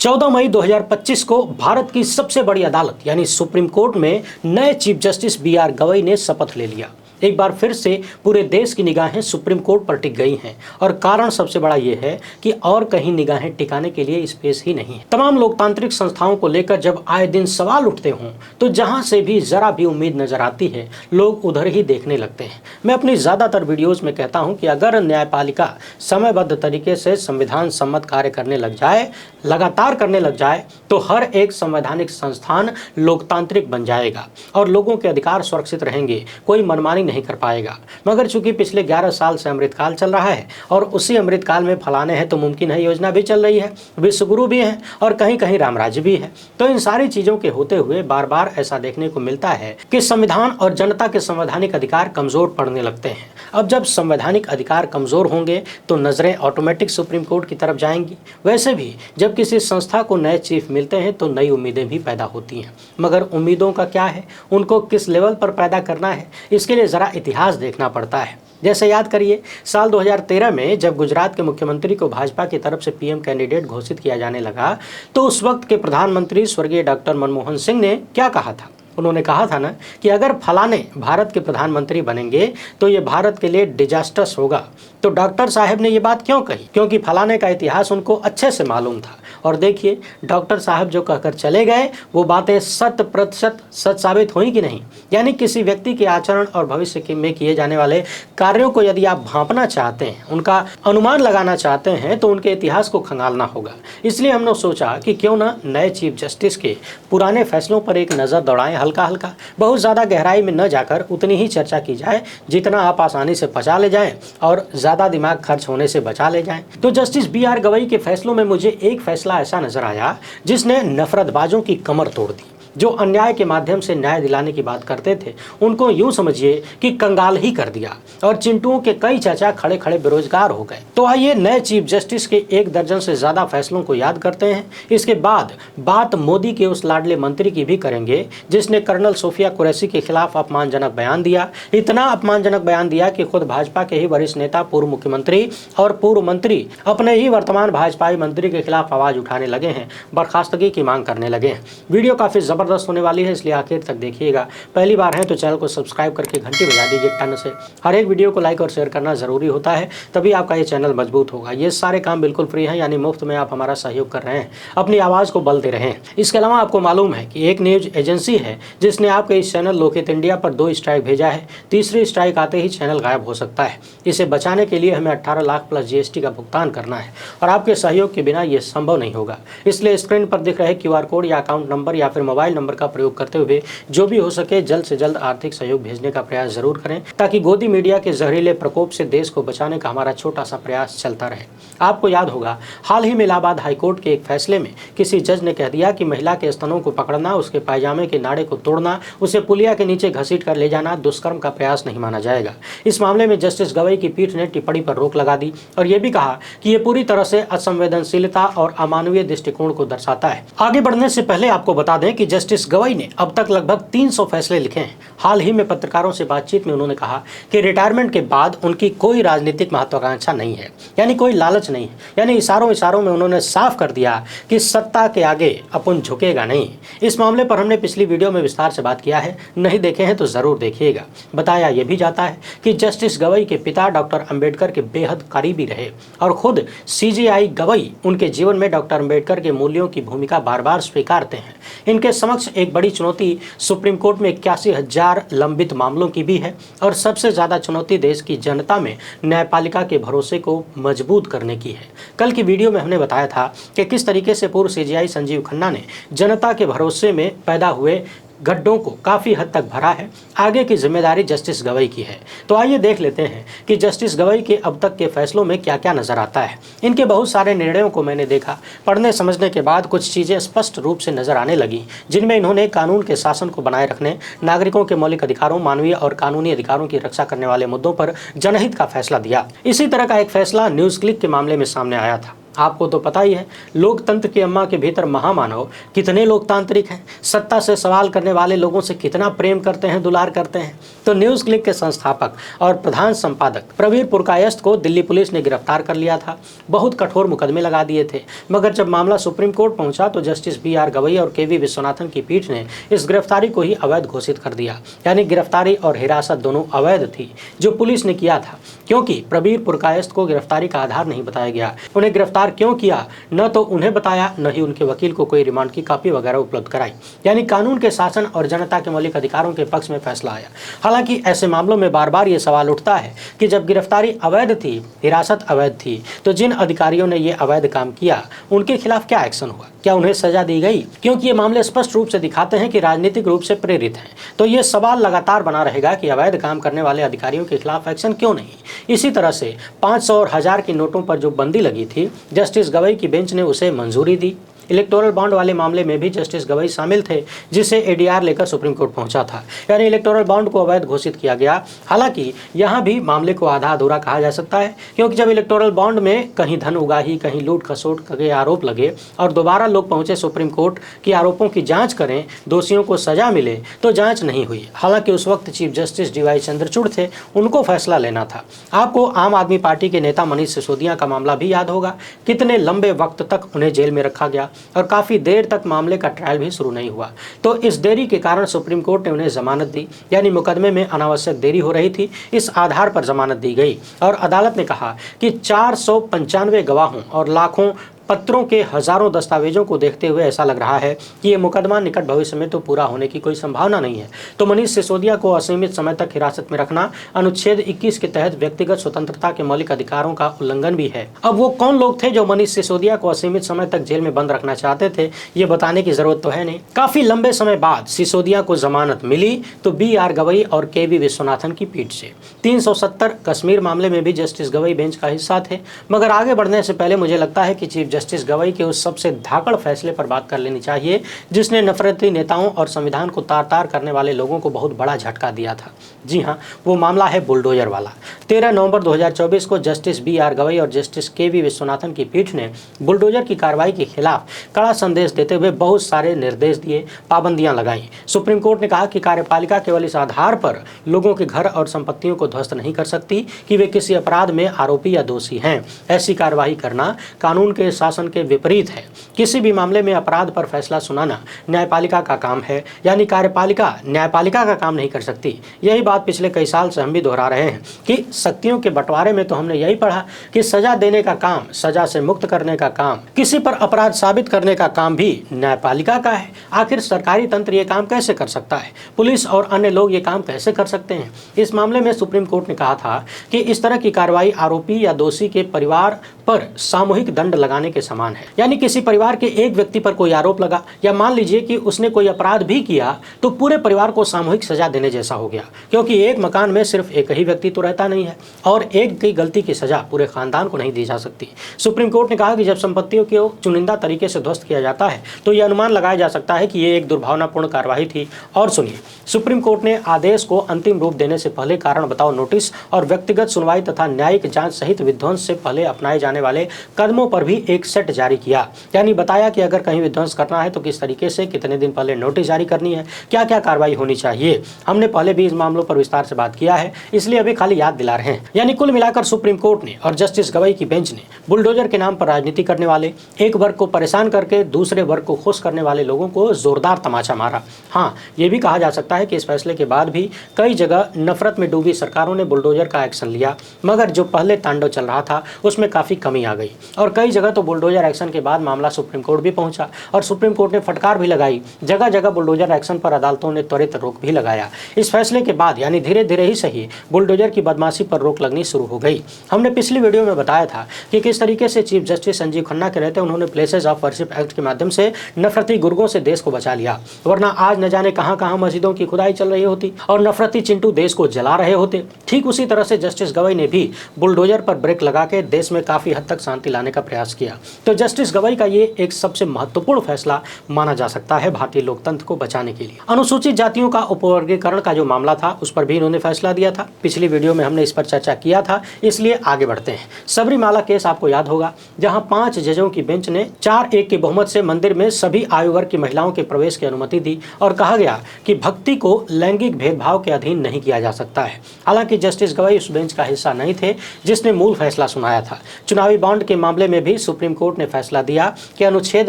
14 मई 2025 को भारत की सबसे बड़ी अदालत यानी सुप्रीम कोर्ट में नए चीफ जस्टिस बी.आर. गवई ने शपथ ले लिया। एक बार फिर से पूरे देश की निगाहें सुप्रीम कोर्ट पर टिक गई हैं और कारण सबसे बड़ा यह है कि और कहीं निगाहें टिकाने के लिए स्पेस ही नहीं है। तमाम लोकतांत्रिक संस्थाओं को लेकर जब आए दिन सवाल उठते हों तो जहां से भी जरा भी उम्मीद नजर आती है लोग उधर ही देखने लगते हैं। मैं अपनी ज्यादातर वीडियोज में कहता हूं कि अगर न्यायपालिका समयबद्ध तरीके से संविधान सम्मत कार्य करने लग जाए, लगातार करने लग जाए, तो हर एक संवैधानिक संस्थान लोकतांत्रिक बन जाएगा और लोगों के अधिकार सुरक्षित रहेंगे, कोई मनमानी नहीं कर पाएगा। मगर चूंकि पिछले 11 साल से अमृतकाल चल रहा है और उसी अमृतकाल में फलाने हैं तो मुमकिन है योजना भी चल रही है, विश्वगुरु भी है और कहीं कहीं रामराज्य भी है, तो इन सारी चीजों के होते हुए बार बार ऐसा देखने को मिलता है कि संविधान और जनता के संवैधानिक अधिकार कमजोर पड़ने लगते हैं। अब जब संवैधानिक अधिकार कमजोर होंगे तो नजरें ऑटोमेटिक सुप्रीम कोर्ट की तरफ जाएंगी। वैसे भी जब किसी संस्था को नए चीफ मिलते हैं तो नई उम्मीदें भी पैदा होती हैं, मगर उम्मीदों का क्या है, उनको किस लेवल पर पैदा करना है, इसके लिए जरा इतिहास देखना पड़ता है। जैसे याद करिए, साल 2013 में जब गुजरात के मुख्यमंत्री को भाजपा की तरफ से पीएम कैंडिडेट घोषित किया जाने लगा तो उस वक्त के प्रधानमंत्री स्वर्गीय डॉक्टर मनमोहन सिंह ने क्या कहा था। उन्होंने कहा था ना कि अगर फलाने भारत के प्रधानमंत्री बनेंगे तो ये भारत के लिए डिजास्टर्स होगा। तो डॉक्टर साहब ने ये बात क्यों कही? क्योंकि फलाने का इतिहास उनको अच्छे से मालूम था। और देखिए, डॉक्टर साहब जो कहकर चले गए वो बातें 100% सच साबित हुई कि नहीं। यानी किसी व्यक्ति के आचरण और भविष्य में किए जाने वाले कार्यों को यदि आप भांपना चाहते हैं, उनका अनुमान लगाना चाहते हैं, तो उनके इतिहास को खंगालना होगा। इसलिए हमने सोचा कि क्यों ना नए चीफ जस्टिस के पुराने फैसलों पर एक नज़र दौड़ाएं, हल्का हल्का, बहुत ज़्यादा गहराई में न जाकर उतनी ही चर्चा की जाए जितना आप आसानी से पचा ले जाएं और ज़्यादा दिमाग खर्च होने से बचा ले जाएं। तो जस्टिस बी.आर. गवई के फैसलों में मुझे एक फैसला ऐसा नजर आया जिसने नफरतबाजों की कमर तोड़ दी। जो अन्याय के माध्यम से न्याय दिलाने की बात करते थे उनको यूं समझिए कि कंगाल ही कर दिया और चिंटुओं के कई चाचा खड़े खड़े बेरोजगार हो गए। तो आइए नए चीफ जस्टिस के 1 दर्जन से ज्यादा फैसलों को याद करते हैं। इसके बाद बात मोदी के उस लाडले मंत्री की भी करेंगे जिसने कर्नल सोफिया कुरैशी के खिलाफ अपमानजनक बयान दिया। इतना अपमानजनक बयान दिया कि खुद भाजपा के ही वरिष्ठ नेता, पूर्व मुख्यमंत्री और पूर्व मंत्री अपने ही वर्तमान भाजपाई मंत्री के खिलाफ आवाज उठाने लगे हैं, बर्खास्तगी की मांग करने लगे हैं। वीडियो काफी जबरदस्त होने वाली है, इसलिए आखिर तक देखिएगा। पहली बार है तो चैनल को सब्सक्राइब करके घंटी बजा दीजिए टन से। हर एक वीडियो को लाइक और शेयर करना जरूरी होता है, तभी आपका ये चैनल मजबूत होगा। ये सारे काम बिल्कुल फ्री हैं, यानी मुफ्त में आप हमारा सहयोग कर रहे हैं, अपनी आवाज़ को बल दे रहे हैं। इसके अलावा आपको मालूम है कि एक न्यूज एजेंसी है जिसने आपके इस चैनल लोकहित इंडिया पर 2 स्ट्राइक भेजा है। तीसरी स्ट्राइक आते ही चैनल गायब हो सकता है। इसे बचाने के लिए हमें 18 लाख प्लस जीएसटी का भुगतान करना है और आपके सहयोग के बिना ये संभव नहीं होगा। इसलिए स्क्रीन पर दिख रहे QR कोड या अकाउंट नंबर या फिर मोबाइल नंबर का प्रयोग करते हुए जो भी हो सके जल्द से जल्द आर्थिक सहयोग भेजने का प्रयास जरूर करें, ताकि गोदी मीडिया के जहरीले प्रकोप से देश को बचाने का हमारा छोटा सा प्रयास चलता रहे। आपको याद होगा, हाल ही में इलाहाबाद हाईकोर्ट के एक फैसले में किसी जज ने कह दिया कि महिला के स्तनों को पकड़ना, उसके पायजामे के नाड़े को तोड़ना, उसे पुलिया के नीचे घसीट कर ले जाना दुष्कर्म का प्रयास नहीं माना जाएगा। इस मामले में जस्टिस गवई की पीठ ने टिप्पणी पर रोक लगा दी और यह भी कहा कि यह पूरी तरह से असंवेदनशीलता और अमानवीय दृष्टिकोण को दर्शाता है। आगे बढ़ने से पहले आपको बता दें कि जस्टिस गवई ने अब तक लगभग 300 फैसले लिखे हैं। हाल ही में पत्रकारों से बातचीत में उन्होंने कहा कि रिटायरमेंट के बाद उनकी कोई राजनीतिक महत्वाकांक्षा नहीं है, यानी कोई लालच नहीं है। यानी इशारों में उन्होंने साफ कर दिया कि सत्ता के आगे अपन झुकेगा नहीं। इस मामले पर हमने पिछली वीडियो में विस्तार से बात किया है, नहीं देखे हैं तो जरूर देखिएगा। बताया यह भी जाता है कि जस्टिस गवई के पिता डॉक्टर अंबेडकर के बेहद करीबी रहे और खुद CJI गवई उनके जीवन में डॉक्टर अंबेडकर के मूल्यों की भूमिका बार बार स्वीकारते हैं। इनके समक्ष एक बड़ी चुनौती सुप्रीम कोर्ट में 81,000 लंबित मामलों की भी है और सबसे ज्यादा चुनौती देश की जनता में न्यायपालिका के भरोसे को मजबूत करने की है। कल की वीडियो में हमने बताया था कि किस तरीके से पूर्व CJI संजीव खन्ना ने जनता के भरोसे में पैदा हुए गड्ढों को काफ़ी हद तक भरा है। आगे की जिम्मेदारी जस्टिस गवई की है। तो आइए देख लेते हैं कि जस्टिस गवई के अब तक के फैसलों में क्या क्या नजर आता है। इनके बहुत सारे निर्णयों को मैंने देखा, पढ़ने समझने के बाद कुछ चीज़ें स्पष्ट रूप से नजर आने लगी, जिनमें इन्होंने कानून के शासन को बनाए रखने, नागरिकों के मौलिक अधिकारों, मानवीय और कानूनी अधिकारों की रक्षा करने वाले मुद्दों पर जनहित का फैसला दिया। इसी तरह का एक फैसला न्यूज़ क्लिक के मामले में सामने आया था। आपको तो पता ही है, लोकतंत्र की अम्मा के भीतर महामानव कितने लोकतांत्रिक हैं, सत्ता से सवाल करने वाले लोगों से कितना प्रेम करते हैं, दुलार करते हैं। तो न्यूज़ क्लिक के संस्थापक और प्रधान संपादक प्रवीर पुरकायस्थ को दिल्ली पुलिस ने गिरफ्तार कर लिया था। बहुत कठोर मुकदमे लगा दिए थे, मगर जब मामला सुप्रीम कोर्ट पहुंचा तो जस्टिस BR गवई और KV विश्वनाथन की पीठ ने इस गिरफ्तारी को ही अवैध घोषित कर दिया। यानी गिरफ्तारी और हिरासत दोनों अवैध थी जो पुलिस ने किया था, क्योंकि प्रवीर पुरकायस्थ को गिरफ्तारी का आधार नहीं बताया गया। उन्हें गिरफ्तार क्यों किया, न तो उन्हें बताया, न ही उनके वकील को कोई रिमांड की कॉपी वगैरह उपलब्ध कराई। यानी कानून के शासन और जनता के मौलिक अधिकारों के पक्ष में फैसला आया। हालांकि ऐसे मामलों में बार बार ये सवाल उठता है कि जब गिरफ्तारी अवैध थी, हिरासत अवैध थी, तो जिन अधिकारियों ने ये अवैध काम किया उनके खिलाफ क्या एक्शन हुआ, क्या उन्हें सजा दी गई? क्योंकि ये मामले स्पष्ट रूप से दिखाते हैं कि राजनीतिक रूप से प्रेरित हैं। तो ये सवाल लगातार बना रहेगा कि अवैध काम करने वाले अधिकारियों के खिलाफ एक्शन क्यों नहीं। इसी तरह से 500 और 1000 की नोटों पर जो बंदी लगी थी, जस्टिस गवई की बेंच ने उसे मंजूरी दी। इलेक्टोरल बॉन्ड वाले मामले में भी जस्टिस गवई शामिल थे, जिसे ADR लेकर सुप्रीम कोर्ट पहुंचा था। यानी इलेक्टोरल बॉन्ड को अवैध घोषित किया गया। हालांकि यहां भी मामले को आधा अधूरा कहा जा सकता है, क्योंकि जब इलेक्टोरल बॉन्ड में कहीं धन उगाही, कहीं लूट खसोट के आरोप लगे और दोबारा लोग पहुंचे सुप्रीम कोर्ट की आरोपों की जांच करें, दोषियों को सजा मिले, तो जांच नहीं हुई। हालांकि उस वक्त चीफ जस्टिस DY चंद्रचूड़ थे, उनको फैसला लेना था। आपको आम आदमी पार्टी के नेता मनीष सिसोदिया का मामला भी याद होगा, कितने लंबे वक्त तक उन्हें जेल में रखा गया और काफ़ी देर तक मामले का ट्रायल भी शुरू नहीं हुआ। तो इस देरी के कारण सुप्रीम कोर्ट ने उन्हें जमानत दी। यानी मुकदमे में अनावश्यक देरी हो रही थी, इस आधार पर जमानत दी गई और अदालत ने कहा कि 495 गवाहों और लाखों पत्रों के हजारों दस्तावेजों को देखते हुए ऐसा लग रहा है कि ये मुकदमा निकट भविष्य में तो पूरा होने की कोई संभावना नहीं है। तो मनीष सिसोदिया को असीमित समय तक हिरासत में रखना अनुच्छेद 21 के तहत व्यक्तिगत स्वतंत्रता के मौलिक अधिकारों का उल्लंघन भी है। अब वो कौन लोग थे जो मनीष सिसोदिया को असीमित समय तक जेल में बंद रखना चाहते थे, ये बताने की जरूरत तो है नहीं। काफी लंबे समय बाद सिसोदिया को जमानत मिली तो BR गवई और KV विश्वनाथन की पीठ से। 370 कश्मीर मामले में भी जस्टिस गवई बेंच का हिस्सा थे। मगर आगे बढ़ने से पहले मुझे लगता है कि चीफ जस्टिस गवई के उस सबसे धाकड़ फैसले पर बात कर लेनी चाहिए जिसने नफरती नेताओं और संविधान को तार तार करने वाले लोगों को बहुत बड़ा झटका दिया था। जी हाँ, वो मामला है बुलडोजर वाला। 13 नवंबर 2024 को जस्टिस BR गवई और जस्टिस KV विश्वनाथन की पीठ ने बुलडोजर की कार्रवाई के खिलाफ कड़ा संदेश देते हुए बहुत सारे निर्देश दिए, पाबंदियां लगाई। सुप्रीम कोर्ट ने कहा कि कार्यपालिका केवल इस आधार पर लोगों के घर और संपत्तियों को ध्वस्त नहीं कर सकती कि वे किसी अपराध में आरोपी या दोषी हैं। ऐसी कार्रवाई करना कानून के शासन के विपरीत है। किसी भी मामले में अपराध पर फैसला सुनाना न्यायपालिका का काम है, यानी कार्यपालिका न्यायपालिका का काम नहीं कर सकती। यही बात पिछले कई साल से हम भी दोहरा रहे हैं कि शक्तियों के बंटवारे में तो हमने यही पढ़ा कि सजा देने का काम, सजा से मुक्त करने का काम, किसी पर अपराध साबित करने का काम भी न्यायपालिका का है। आखिर सरकारी तंत्र ये काम कैसे कर सकता है? पुलिस और अन्य लोग ये काम कैसे कर सकते हैं? इस मामले में सुप्रीम कोर्ट ने कहा था कि इस तरह की कार्रवाई आरोपी या दोषी के परिवार पर सामूहिक दंड लगाने के समान है। यानी किसी परिवार के एक व्यक्ति पर कोई आरोप लगा या मान लीजिए कि उसने कोई अपराध भी किया तो पूरे परिवार को सामूहिक सजा देने जैसा हो गया, क्योंकि एक मकान में सिर्फ एक ही व्यक्ति तो रहता नहीं है और एक की गलती की सजा पूरे खानदान को नहीं दी जा सकती। सुप्रीम कोर्ट ने कहा कि जब संपत्तियों को चुनिंदा तरीके से ध्वस्त किया जाता है तो यह अनुमान लगाया जा सकता है कि ये एक दुर्भावनापूर्ण कार्रवाई थी। और सुनिए, सुप्रीम कोर्ट ने आदेश को अंतिम रूप देने से पहले कारण बताओ नोटिस और व्यक्तिगत सुनवाई तथा न्यायिक जांच सहित विध्वंस से पहले अपनाए जाने वाले कदमों पर भी एक सेट जारी किया। यानी बताया कि अगर कहीं विध्वंस करना है तो किस तरीके से, कितने दिन पहले नोटिस जारी करनी है, क्या क्या कार्रवाई होनी चाहिए। हमने पहले भी इस मामलों पर विस्तार से बात किया है, इसलिए अभी खाली याद दिला रहे हैं। यानी कुल मिलाकर सुप्रीम कोर्ट ने और जस्टिस गवई की बेंच ने बुलडोजर के नाम पर राजनीति करने वाले, एक वर्ग को परेशान करके दूसरे वर्ग को खुश करने वाले लोगों को जोरदार तमाचा मारा। हाँ, ये भी कहा जा सकता है कि इस फैसले के बाद भी कई जगह नफरत में डूबी सरकारों ने बुलडोजर का एक्शन लिया, मगर जो पहले तांडव चल रहा था उसमें काफी कमी आ गई। और कई जगह तो बुलडोजर एक्शन के बाद मामला सुप्रीम कोर्ट भी पहुंचा और सुप्रीम कोर्ट ने फटकार भी लगाई। जगह जगह बुलडोजर एक्शन पर अदालतों ने त्वरित रोक भी लगाया। इस फैसले के बाद यानी धीरे धीरे ही सही बुलडोजर की बदमाशी पर रोक लगनी शुरू हो गई। हमने पिछली वीडियो में बताया था कि किस तरीके से चीफ जस्टिस संजीव खन्ना के रहते उन्होंने प्लेसेस ऑफ वर्शिप एक्ट के माध्यम से नफरती गुर्गों से देश को बचा लिया, वरना आज न जाने कहां कहां मस्जिदों की खुदाई चल रही होती और नफरती चिंटू देश को जला रहे होते। ठीक उसी तरह से जस्टिस गवई ने भी बुलडोजर पर ब्रेक लगा के देश में काफी काफ़ी हद तक शांति लाने का प्रयास किया। तो जस्टिस गवई का ये एक सबसे महत्वपूर्ण फैसला माना जा सकता है भारतीय लोकतंत्र को बचाने के लिए। अनुसूचित जातियों का उपवर्गीकरण का जो मामला था उस पर भी इन्होंने फैसला दिया था। पिछली वीडियो में हमने इस पर चर्चा किया था, इसलिए आगे बढ़ते हैं। सबरीमाला केस आपको याद होगा, जहां 5 जजों की बेंच ने 4-1 के बहुमत से मंदिर में सभी आयु वर्ग की महिलाओं के प्रवेश की अनुमति दी और कहा गया कि भक्ति को लैंगिक भेदभाव के अधीन नहीं किया जा सकता है। हालांकि जस्टिस गवई उस बेंच का हिस्सा नहीं थे जिसने मूल फैसला सुनाया था। चुनावी बॉन्ड के मामले में भी सुप्रीम कोर्ट ने फैसला दिया कि अनुच्छेद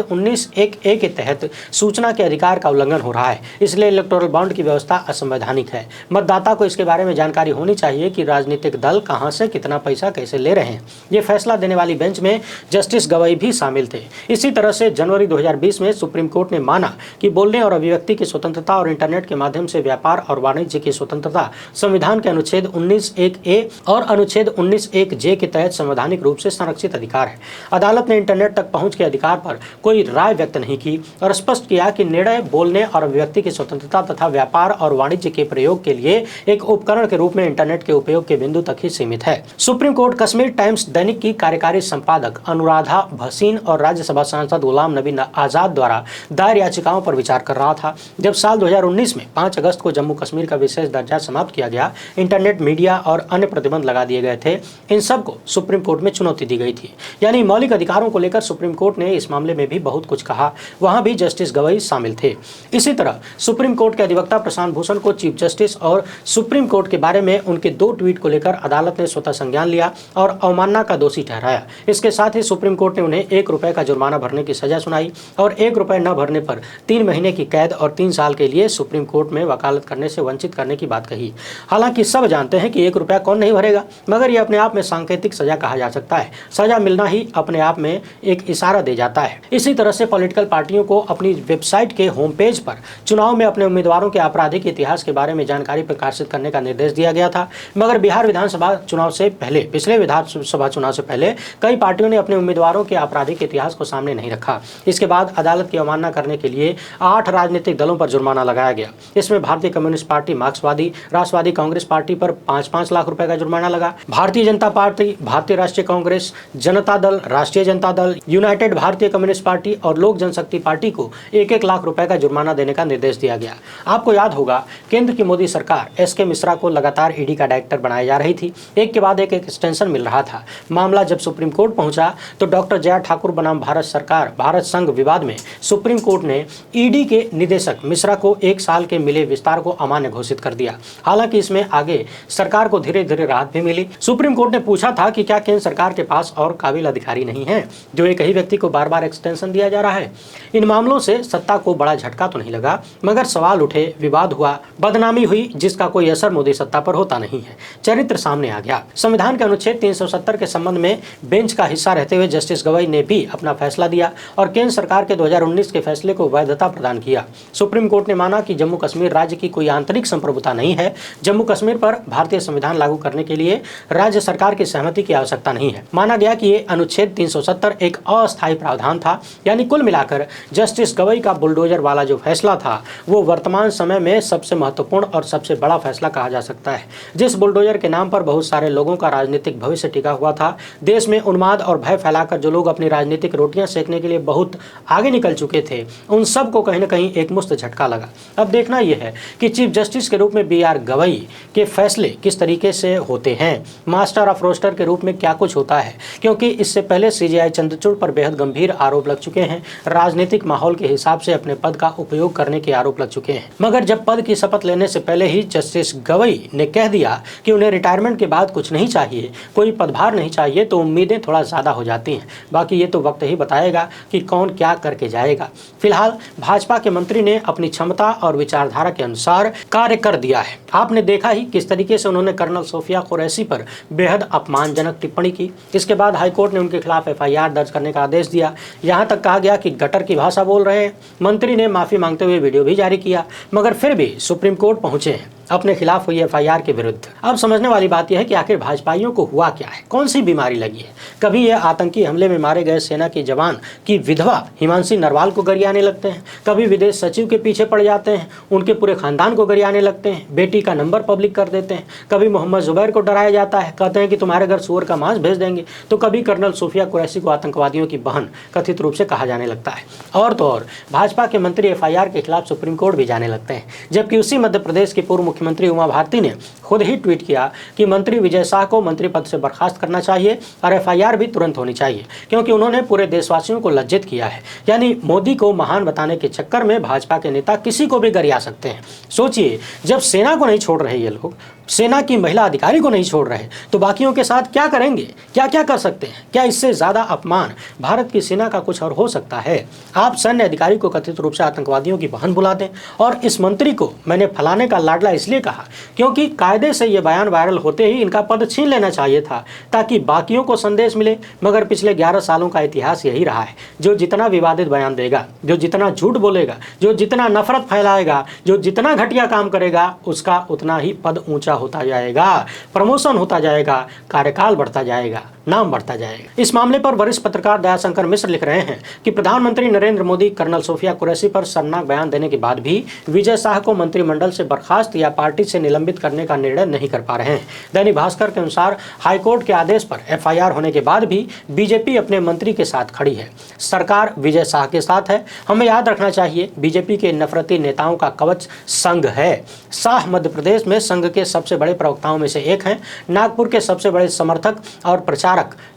19(1)(a) के तहत सूचना के अधिकार का उल्लंघन हो रहा है, इसलिए इलेक्टोरल बॉन्ड की व्यवस्था असंवैधानिक है। मतदाता को इसके बारे में जानकारी होनी चाहिए कि राजनीतिक दल कहां से कितना पैसा कैसे ले रहे हैं। ये फैसला देने वाली बेंच में जस्टिस गवई भी शामिल थे। इसी तरह से जनवरी 2020 में सुप्रीम कोर्ट ने माना कि बोलने और अभिव्यक्ति की स्वतंत्रता और इंटरनेट के माध्यम से व्यापार और वाणिज्य की स्वतंत्रता संविधान के अनुच्छेद 19(1)(a) और अनुच्छेद 19(1)(j) के तहत संवैधानिक रूप से संरक्षित अधिकार है। अदालत ने इंटरनेट तक पहुंच के अधिकार पर कोई राय व्यक्त नहीं की और स्पष्ट किया कि निर्णय बोलने और अभिव्यक्ति की स्वतंत्रता तथा व्यापार और वाणिज्य के प्रयोग के लिए एक उपकरण के रूप में इंटरनेट के उपयोग के बिंदु तक ही सीमित है। सुप्रीम कोर्ट कश्मीर टाइम्स दैनिक की कार्यकारी संपादक अनुराधा भसीन और राज्यसभा सांसद गुलाम नबी आजाद द्वारा दायर याचिकाओं पर विचार कर रहा था। जब साल 2019 में 5 अगस्त को जम्मू कश्मीर का विशेष दर्जा समाप्त किया गया, इंटरनेट, मीडिया और अन्य प्रतिबंध लगा दिए गए थे। इन सब को सुप्रीम कोर्ट में चुनौती दी गई थी। यानी मौलिक अधिकारों को लेकर सुप्रीम कोर्ट ने इस मामले में भी बहुत कुछ कहा। वहां भी जस्टिस गवई शामिल थे। इसी तरह सुप्रीम कोर्ट के अधिवक्ता प्रशांत भूषण को चीफ जस्टिस और सुप्रीम कोर्ट के बारे में उनके 2 ट्वीट को लेकर अदालत ने स्वतः संज्ञान लिया और अवमानना का दोषी ठहराया। इसके साथ ही सुप्रीम कोर्ट ने उन्हें 1 रुपये का जुर्माना भरने की सजा सुनाई और 1 रुपये न भरने पर 3 महीने की कैद और 3 साल के लिए सुप्रीम कोर्ट में वकालत करने से वंचित करने की बात कही। हालांकि सब जानते हैं कि 1 रुपया कौन नहीं भरेगा, मगर यह अपने आप में सांकेतिक सजा कहा जा सकता है। सजा मिलना ही अपने आप में एक इशारा दे जाता है। इसी तरह से पॉलिटिकल पार्टियों को अपनी वेबसाइट के होम पेज पर चुनाव में अपने उम्मीदवारों के आपराधिक इतिहास के बारे में जानकारी प्रकाशित करने का निर्देश दिया गया था। मगर बिहार विधानसभा चुनाव से पहले, पिछले विधानसभा चुनाव से पहले कई पार्टियों ने अपने उम्मीदवारों के आपराधिक इतिहास को सामने नहीं रखा। इसके बाद अदालत की अवमानना करने के लिए 8 राजनीतिक दलों पर जुर्माना लगाया गया। इसमें भारतीय कम्युनिस्ट पार्टी, मार्क्सवादी, राष्ट्रवादी कांग्रेस पार्टी पर 5-5 लाख रुपए का जुर्माना लगा। भारतीय जनता पार्टी, भारतीय राष्ट्रीय कांग्रेस, जनता दल, राष्ट्रीय जनता दल, यूनाइटेड भारतीय कम्युनिस्ट पार्टी और लोक जनशक्ति पार्टी को 1-1 लाख रुपए का जुर्माना देने का निर्देश दिया गया। आपको याद होगा, केंद्र की मोदी सरकार एस.के. मिश्रा को लगातार ईडी का डायरेक्टर बनाई जा रही थी। एक के बाद एक एक्सटेंशन मिल रहा था। मामला जब सुप्रीम कोर्ट पहुंचा तो डॉक्टर जया ठाकुर बनाम भारत सरकार भारत संघ विवाद में सुप्रीम कोर्ट ने ईडी के निदेशक मिश्रा को 1 साल के मिले विस्तार को अमान्य घोषित कर दिया। हालांकि इसमें आगे सरकार को धीरे धीरे राहत भी मिली। सुप्रीम कोर्ट ने पूछा था कि क्या केंद्र सरकार के पास और काबिल अधिकारी नहीं है जो एक ही व्यक्ति को बार बार एक्सटेंशन दिया जा रहा है। इन मामलों से सत्ता को बड़ा झटका तो नहीं लगा, मगर सवाल उठे, विवाद हुआ, बदनामी हुई, जिसका कोई असर मोदी सत्ता पर होता नहीं है। चरित्र सामने आ गया। संविधान के अनुच्छेद 370 के संबंध में बेंच का हिस्सा रहते हुए जस्टिस गवई ने भी अपना फैसला दिया और केंद्र सरकार के 2019 के फैसले को वैधता प्रदान किया। सुप्रीम कोर्ट ने माना कि जम्मू कश्मीर राज्य की कोई आंतरिक संप्रभुता नहीं है। जम्मू कश्मीर पर भारतीय संविधान लागू करने के लिए राज्य सरकार की सहमति की आवश्यकता नहीं है। माना गया कि ये अनुच्छेद 370 एक अस्थायी प्रावधान था। यानी कुल मिलाकर जस्टिस गवई का बुलडोजर वाला जो फैसला था वो वर्तमान समय में सबसे महत्वपूर्ण और सबसे बड़ा फैसला कहा जा सकता है। जिस बुलडोजर के नाम पर बहुत सारे लोगों का राजनीतिक भविष्य टिका हुआ था, देश में उन्माद और भय फैलाकर जो लोग अपनी राजनीतिक रोटियां सेकने के लिए बहुत आगे निकल चुके थे, उन सब को कहीं न कहीं एक मुश्त झटका लगा। अब देखना यह है कि चीफ जस्टिस के रूप में BR गवई के फैसले किस तरीके से होते हैं, मास्टर ऑफ रोस्टर के रूप में क्या कुछ होता है, क्योंकि इससे पहले CJI चंद्रचूड़ पर बेहद गंभीर आरोप लग चुके हैं। राजनीतिक माहौल के हिसाब से अपने पद का उपयोग करने के आरोप लग चुके हैं। मगर जब पद की शपथ लेने से पहले ही जस्टिस गवई ने कह दिया कि उन्हें रिटायरमेंट के बाद कुछ नहीं चाहिए, कोई पदभार नहीं चाहिए, तो उम्मीदें थोड़ा ज़्यादा हो जाती हैं। बाकी ये तो वक्त ही बताएगा कि कौन क्या करके जाएगा। फिलहाल भाजपा के मंत्री ने अपनी क्षमता और विचारधारा के अनुसार कार्य कर दिया है। आपने देखा ही किस तरीके से उन्होंने कर्नल सोफिया कुरैशी पर बेहद अपमानजनक टिप्पणी की। इसके बाद हाईकोर्ट ने उनके खिलाफ FIR दर्ज करने का आदेश दिया। यहाँ तक कहा गया कि गटर की भाषा बोल रहे हैं। मंत्री ने माफी मांगते हुए वीडियो भी जारी किया, मगर फिर भी सुप्रीम कोर्ट पहुंचे हैं अपने खिलाफ हुई FIR के विरुद्ध। अब समझने वाली बात यह है कि आखिर भाजपाइयों को हुआ क्या है, कौन सी बीमारी लगी है। कभी यह आतंकी हमले में मारे गए सेना के जवान की विधवा हिमांशी नरवाल को गरियाने लगते हैं, कभी विदेश सचिव के पीछे पड़ जाते हैं, उनके पूरे खानदान को गरियाने लगते हैं, बेटी का नंबर पब्लिक कर देते हैं, कभी मोहम्मद जुबैर को डराया जाता है, कहते हैं कि तुम्हारे घर सुअर का मांस भेज देंगे, तो कभी कर्नल सूफिया कुरैशी को आतंकवादियों की बहन कथित रूप से कहा जाने लगता है। और तो और भाजपा के मंत्री एफआईआर के खिलाफ सुप्रीम कोर्ट भी जाने लगते हैं। जबकि उसी मध्य प्रदेश की पूर्व मुख्यमंत्री उमा भारती ने खुद ही ट्वीट किया कि मंत्री विजय शाह को मंत्री पद से बर्खास्त करना चाहिए और एफआईआर भी तुरंत होनी चाहिए, क्योंकि उन्होंने पूरे देशवासियों को लज्जित किया है। यानी मोदी को महान बताने के चक्कर में भाजपा के नेता किसी को भी गरिया सकते हैं। सोचिए, जब सेना को नहीं छोड़ रहे ये लोग, सेना की महिला अधिकारी को नहीं छोड़ रहे, तो बाकियों के साथ क्या करेंगे, क्या क्या कर सकते हैं? क्या इससे ज्यादा अपमान भारत की सेना का कुछ और हो सकता है? आप सैन्य अधिकारी को कथित रूप से आतंकवादियों की बहन बुला दें, और इस मंत्री को मैंने फलाने का लाडला इसलिए कहा क्योंकि कायदे से ये बयान वायरल होते ही इनका पद छीन लेना चाहिए था, ताकि बाकियों को संदेश मिले। मगर पिछले 11 सालों का इतिहास यही रहा है, जो जितना विवादित बयान देगा, जो जितना झूठ बोलेगा, जो जितना नफरत फैलाएगा, जो जितना घटिया काम करेगा, उसका उतना ही पद ऊंचा होता जाएगा, प्रमोशन होता जाएगा, कार्यकाल बढ़ता जाएगा, नाम बढ़ता जाएगा। इस मामले पर वरिष्ठ पत्रकार दयाशंकर मिश्र लिख रहे हैं कि प्रधानमंत्री नरेंद्र मोदी कर्नल सूफिया कुरैशी पर शर्मनाक बयान देने के बाद भी विजय शाह को मंत्रिमंडल से बर्खास्त या पार्टी से निलंबित करने का निर्णय नहीं कर पा रहे हैं। दैनिक भास्कर के अनुसार हाईकोर्ट के आदेश पर एफआईआर होने के बाद भी बीजेपी अपने मंत्री के साथ खड़ी है। सरकार विजय शाह के साथ है। हमें याद रखना चाहिए, बीजेपी के नफरती नेताओं का कवच संघ है। शाह मध्य प्रदेश में संघ के सबसे बड़े प्रवक्ताओं में से एक हैं। नागपुर के सबसे बड़े समर्थक और प्रचारक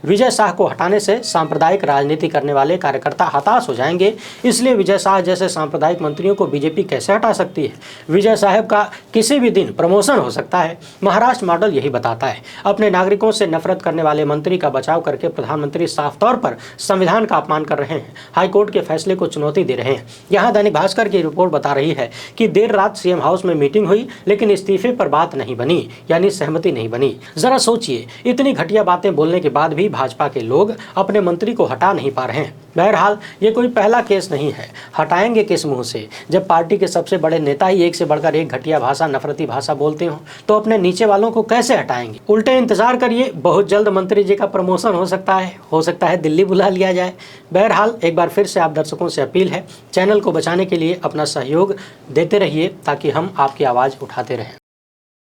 विजय शाह को हटाने से सांप्रदायिक राजनीति करने वाले कार्यकर्ता हताश हो जाएंगे। इसलिए विजय शाह जैसे सांप्रदायिक मंत्रियों को बीजेपी कैसे हटा सकती है? विजय साहब का किसी भी दिन प्रमोशन हो सकता है। महाराष्ट्र मॉडल यही बताता है। अपने नागरिकों से नफरत करने वाले मंत्री का बचाव करके प्रधानमंत्री साफ तौर पर संविधान का अपमान कर रहे हैं, हाईकोर्ट के फैसले को चुनौती दे रहे हैं। यहाँ दैनिक भास्कर की रिपोर्ट बता रही है कि देर रात सीएम हाउस में मीटिंग हुई, लेकिन इस्तीफे पर बात नहीं बनी, यानी सहमति नहीं बनी। जरा सोचिए, इतनी घटिया बातें बोलने के बाद भी भाजपा के लोग अपने मंत्री को हटा नहीं पा रहे हैं। बहरहाल ये कोई पहला केस नहीं है। हटाएंगे किस मुंह से? जब पार्टी के सबसे बड़े नेता ही एक से बढ़कर एक घटिया भाषा, नफरती भाषा बोलते हो, तो अपने नीचे वालों को कैसे हटाएंगे? उल्टे इंतजार करिए, बहुत जल्द मंत्री जी का प्रमोशन हो सकता है दिल्ली बुला लिया जाए। बहरहाल एक बार फिर से आप दर्शकों से अपील है, चैनल को बचाने के लिए अपना सहयोग देते रहिए, ताकि हम आपकी आवाज़ उठाते रहें।